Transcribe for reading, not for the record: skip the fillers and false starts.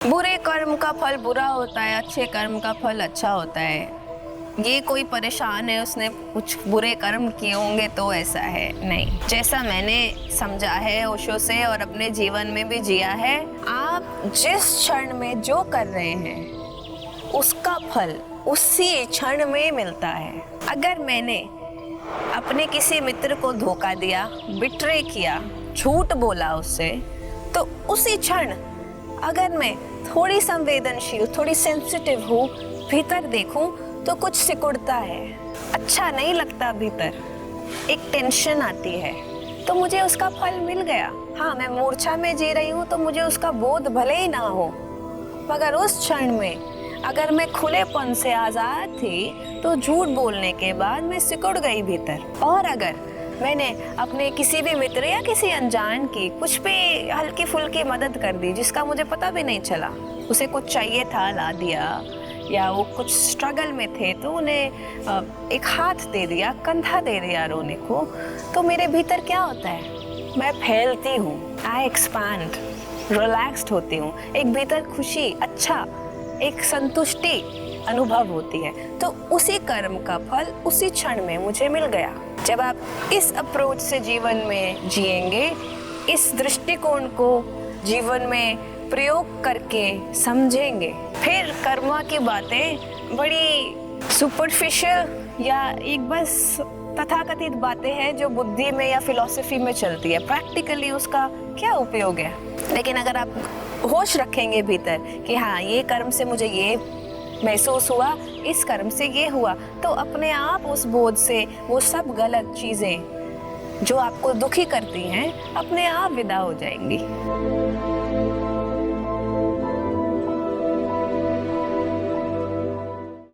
बुरे कर्म का फल बुरा होता है, अच्छे कर्म का फल अच्छा होता है। ये कोई परेशान है, उसने कुछ बुरे कर्म किए होंगे तो ऐसा है, नहीं। जैसा मैंने समझा है ओशो से और अपने जीवन में भी जिया है, आप जिस क्षण में जो कर रहे हैं उसका फल उसी क्षण में मिलता है। अगर मैंने अपने किसी मित्र को धोखा दिया, बिट्रे किया, झूठ बोला उससे, तो उसी क्षण अगर मैं थोड़ी संवेदनशील, थोड़ी सेंसिटिव हूँ, भीतर देखूं तो कुछ सिकुड़ता है, अच्छा नहीं लगता, भीतर एक टेंशन आती है, तो मुझे उसका फल मिल गया। हाँ, मैं मूर्छा में जी रही हूँ तो मुझे उसका बोध भले ही ना हो, मगर उस क्षण में अगर मैं खुलेपन से आज़ाद थी तो झूठ बोलने के बाद मैं सिकुड़ गई भीतर। और अगर मैंने अपने किसी भी मित्र या किसी अनजान की कुछ भी हल्की फुल्की मदद कर दी जिसका मुझे पता भी नहीं चला, उसे कुछ चाहिए था ला दिया, या वो कुछ स्ट्रगल में थे तो उन्हें एक हाथ दे दिया, कंधा दे दिया रोने को, तो मेरे भीतर क्या होता है, मैं फैलती हूँ, आई एक्सपैंड, रिलैक्स्ड होती हूँ, एक भीतर खुशी, अच्छा, एक संतुष्टि अनुभव होती है। तो उसी कर्म का फल उसी क्षण में मुझे मिल गया। जब आप इस अप्रोच से जीवन में जिएंगे, इस दृष्टिकोण को जीवन में प्रयोग करके समझेंगे, फिर कर्मा की बातें बड़ी सुपरफिशियल या एक बस तथाकथित बातें हैं जो बुद्धि में या फिलॉसफी में चलती है, प्रैक्टिकली उसका क्या उपयोग है। लेकिन अगर आप होश रखेंगे भीतर कि हाँ, ये कर्म से मुझे ये महसूस हुआ, इस कर्म से ये हुआ, तो अपने आप उस बोध से वो सब गलत चीज़ें जो आपको दुखी करती हैं अपने आप विदा हो जाएंगी।